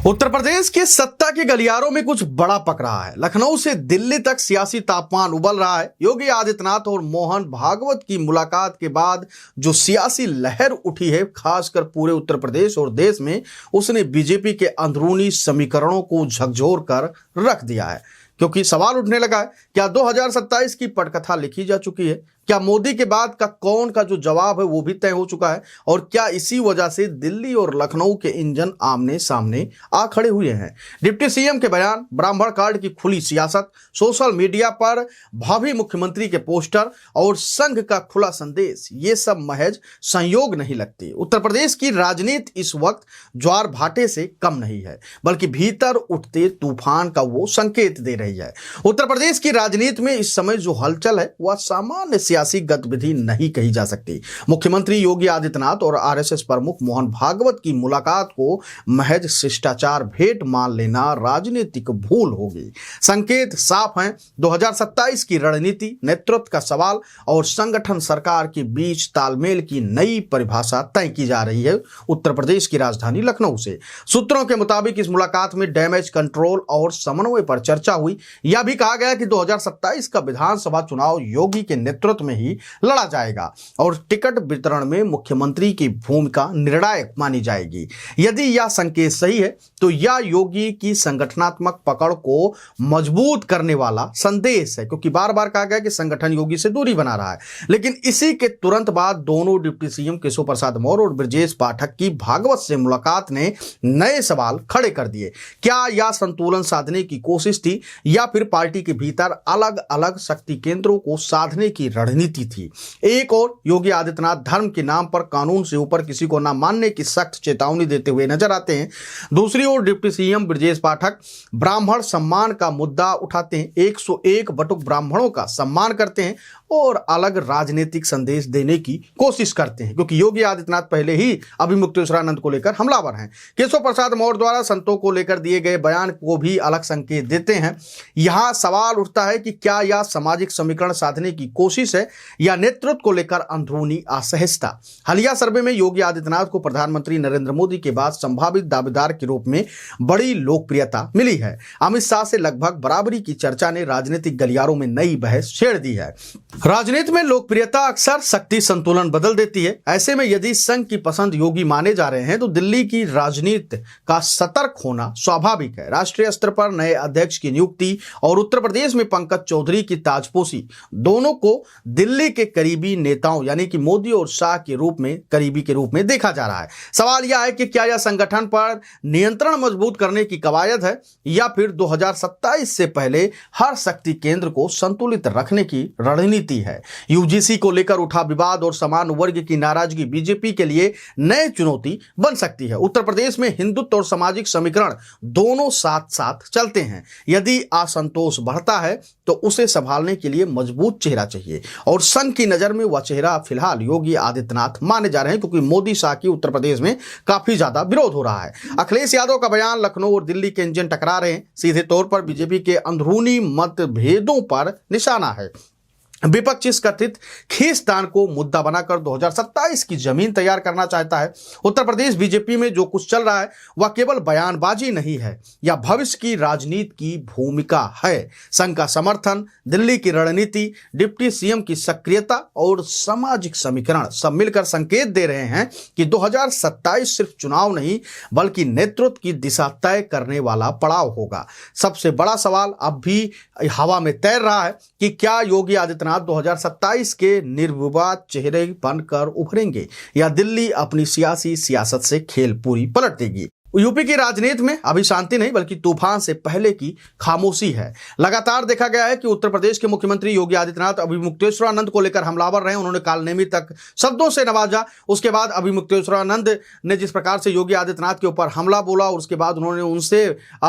उत्तर प्रदेश के सत्ता के गलियारों में कुछ बड़ा पक रहा है। लखनऊ से दिल्ली तक सियासी तापमान उबल रहा है। योगी आदित्यनाथ और मोहन भागवत की मुलाकात के बाद जो सियासी लहर उठी है, खासकर पूरे उत्तर प्रदेश और देश में, उसने बीजेपी के अंदरूनी समीकरणों को झकझोर कर रख दिया है। क्योंकि सवाल उठने लगा है, क्या 2027 की पटकथा लिखी जा चुकी है? क्या मोदी के बाद का कौन का जो जवाब है वो भी तय हो चुका है? और क्या इसी वजह से दिल्ली और लखनऊ के इंजन आमने सामने आ खड़े हुए हैं? डिप्टी सीएम के बयान, ब्राह्मण कार्ड की खुली सियासत, सोशल मीडिया पर भावी मुख्यमंत्री के पोस्टर और संघ का खुला संदेश, ये सब महज संयोग नहीं लगती। उत्तर प्रदेश की राजनीति इस वक्त ज्वार भाटे से कम नहीं है, बल्कि भीतर उठते तूफान का वो संकेत दे रही है। उत्तर प्रदेश की राजनीति में इस समय जो हलचल है वह सामान्य सियासी गतिविधि नहीं कही जा सकती। मुख्यमंत्री योगी आदित्यनाथ और आरएसएस प्रमुख मोहन भागवत की मुलाकात को महज शिष्टाचार भेंट मान लेना राजनीतिक भूल होगी। संकेत साफ हैं। 2027 की रणनीति, नेतृत्व का सवाल और संगठन सरकार के बीच तालमेल की नई परिभाषा तय की जा रही है उत्तर प्रदेश की राजधानी लखनऊ से। सूत्रों के मुताबिक इस मुलाकात में डैमेज कंट्रोल और समन्वय पर चर्चा हुई। यह भी कहा गया कि 2027 का विधानसभा चुनाव योगी के नेतृत्व में ही लड़ा जाएगा और टिकट वितरण में मुख्यमंत्री की भूमिका निर्णायक मानी जाएगी। यदि यह संकेत सही है तो यह योगी की संगठनात्मक पकड़ को मजबूत करने वाला संदेश है, क्योंकि बार बार कहा गया कि संगठन योगी से दूरी बना रहा है। लेकिन इसी के तुरंत बाद दोनों डिप्टी सीएम केशव प्रसाद मौर्य और ब्रजेश पाठक की भागवत से मुलाकात ने नए सवाल खड़े कर दिए। क्या यह संतुलन साधने की कोशिश थी या फिर पार्टी के भीतर अलग अलग शक्ति केंद्रों को साधने की रणनीति थी? एक और योगी आदित्यनाथ धर्म के नाम पर कानून से ऊपर किसी को न मानने की सख्त चेतावनी देते हुए नजर आते हैं। दूसरी ओर डिप्टी सीएम ब्रजेश पाठक ब्राह्मण सम्मान का मुद्दा उठाते हैं, 101 बटुक ब्राह्मणों का सम्मान करते हैं और अलग राजनीतिक संदेश देने की कोशिश करते हैं, क्योंकि योगी आदित्यनाथ पहले ही अभिमुक्तेश्वरानंद को लेकर हमलावर हैं। केशव प्रसाद मौर्य द्वारा संतों को लेकर दिए गए बयान को भी अलग संकेत देते हैं। यहां सवाल उठता है कि क्या यह सामाजिक समीकरण साधने की कोशिश है या नेतृत्व को लेकर अंदरूनी असहजता? हालिया सर्वे में योगी आदित्यनाथ को प्रधानमंत्री नरेंद्र मोदी के बाद संभावित दावेदार के रूप में बड़ी लोकप्रियता मिली है। अमित शाह से लगभग बराबरी की चर्चा ने राजनीतिक गलियारों में नई बहस छेड़ दी है। राजनीति में लोकप्रियता अक्सर शक्ति संतुलन बदल देती है। ऐसे में यदि संघ की पसंद योगी माने जा रहे हैं तो दिल्ली की राजनीति का सतर्क होना स्वाभाविक है। राष्ट्रीय स्तर पर नए अध्यक्ष की नियुक्ति और उत्तर प्रदेश में पंकज चौधरी की ताजपोशी, दोनों को दिल्ली के करीबी नेताओं यानी कि मोदी और शाह के रूप में करीबी के रूप में देखा जा रहा है। सवाल यह है कि क्या यह संगठन पर नियंत्रण मजबूत करने की कवायद है या फिर 2027 से पहले हर शक्ति केंद्र को संतुलित रखने की रणनीति है। यूजीसी को लेकर उठा विवाद और समान वर्ग की नाराजगी बीजेपी के लिए नई चुनौती बन सकती है। उत्तर प्रदेश में हिंदुत्व और सामाजिक समीकरण दोनों साथ साथ चलते हैं। यदि असंतोष बढ़ता है तो उसे संभालने के लिए मजबूत चेहरा चाहिए और संघ की नजर में वह चेहरा फिलहाल योगी आदित्यनाथ माने जा रहे हैं, क्योंकि मोदी शाह की उत्तर प्रदेश में काफी ज्यादा विरोध हो रहा है। अखिलेश यादव का बयान, लखनऊ और दिल्ली के इंजन टकरा रहे हैं, सीधे तौर पर बीजेपी के अंदरूनी मतभेदों पर निशाना है। विपक्ष इस कथित खींचतान को मुद्दा बनाकर 2027 की जमीन तैयार करना चाहता है। उत्तर प्रदेश बीजेपी में जो कुछ चल रहा है वह केवल बयानबाजी नहीं है, यह भविष्य की राजनीति की भूमिका है। संघ का समर्थन, दिल्ली की रणनीति, डिप्टी सीएम की सक्रियता और सामाजिक समीकरण सब मिलकर संकेत दे रहे हैं कि 2027 सिर्फ चुनाव नहीं बल्कि नेतृत्व की दिशा तय करने वाला पड़ाव होगा। सबसे बड़ा सवाल अब भी हवा में तैर रहा है कि क्या योगी आदित्यनाथ 2027 के निर्विवाद चेहरे बनकर उभरेंगे या दिल्ली अपनी सियासी सियासत से खेल पूरी पलट देगी। यूपी की राजनीति में अभी शांति नहीं बल्कि तूफान से पहले की खामोशी है। लगातार देखा गया है कि उत्तर प्रदेश के मुख्यमंत्री योगी आदित्यनाथ अभिमुक्तेश्वरानंद को लेकर हमलावर रहे। उन्होंने कालनेमी तक शब्दों से नवाजा। उसके बाद अभिमुक्तेश्वरानंद ने जिस प्रकार से योगी आदित्यनाथ के ऊपर हमला बोला और उसके बाद उन्होंने उनसे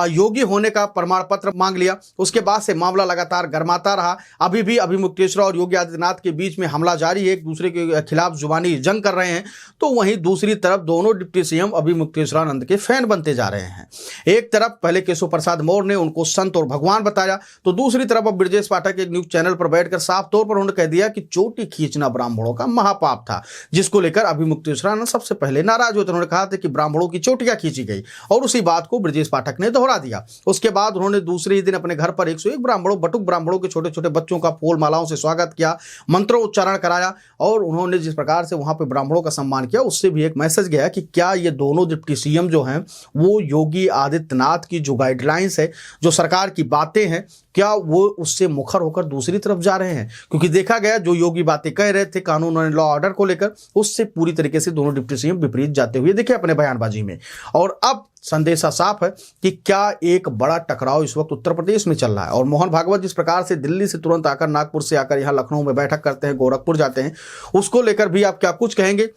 योगी होने का प्रमाण पत्र मांग लिया। उसके बाद से मामला लगातार गर्माता रहा। अभी भी अभिमुक्तेश्वर और योगी आदित्यनाथ के बीच में हमला जारी है, एक दूसरे के खिलाफ जुबानी जंग कर रहे हैं। तो वहीं दूसरी तरफ दोनों डिप्टी सीएम अभिमुक्तेश्वरानंद के फैन बनते जा रहे हैं। एक तरफ पहले केशव प्रसाद मौर्य ने उनको संत और भगवान बताया, तो दूसरी तरफ अब ब्रजेश पाठक एक न्यूज चैनल पर बैठकर साफ तौर पर उन्होंने कह दिया कि चोटी खींचना ब्राह्मणों का महापाप था, जिसको लेकर अभिमुक्त मिश्रा सबसे पहले नाराज हुए। उन्होंने कहा था कि ब्राह्मणों की चोटियां खींची गई और उसी बात को ब्रजेश पाठक ने दोहरा दिया। उसके बाद उन्होंने दूसरे ही दिन अपने घर पर 101 ब्राह्मणों, बटुक ब्राह्मणों के छोटे छोटे बच्चों का फूल मालाओं से स्वागत किया, मंत्रोच्चारण कराया और उन्होंने जिस प्रकार से वहां पे ब्राह्मणों का सम्मान किया, उससे भी एक मैसेज गया कि क्या ये दोनों डिप्टी सीएम जो हैं वो योगी आदित्यनाथ की जो गाइडलाइंस है, जो सरकार की बातें हैं, क्या वो उससे मुखर होकर दूसरी तरफ जा रहे हैं? क्योंकि देखा गया जो योगी बातें कह रहे थे कानून और लॉ ऑर्डर को लेकर, उससे पूरी तरीके से दोनों डिप्टी सीएम विपरीत जाते हुए दिखे अपने बयानबाजी में। और अब संदेशा साफ है कि क्या एक बड़ा टकराव इस वक्त उत्तर प्रदेश में चल रहा है। और मोहन भागवत जिस प्रकार से दिल्ली से तुरंत आकर, नागपुर से आकर यहाँ लखनऊ में बैठक करते हैं, गोरखपुर जाते हैं, उसको लेकर भी आप क्या कुछ कहेंगे?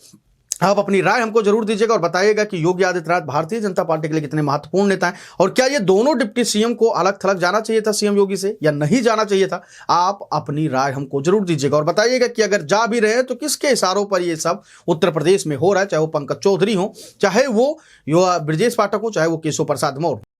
आप अपनी राय हमको जरूर दीजिएगा और बताइएगा कि योगी आदित्यनाथ भारतीय जनता पार्टी के लिए कितने महत्वपूर्ण नेता हैं और क्या ये दोनों डिप्टी सीएम को अलग थलग जाना चाहिए था सीएम योगी से या नहीं जाना चाहिए था। आप अपनी राय हमको जरूर दीजिएगा और बताइएगा कि अगर जा भी रहे हैं तो किसके इशारों पर ये सब उत्तर प्रदेश में हो रहा है, चाहे वो पंकज चौधरी हो, चाहे वो ब्रजेश पाठक हो, चाहे वो केशव प्रसाद मौर्य।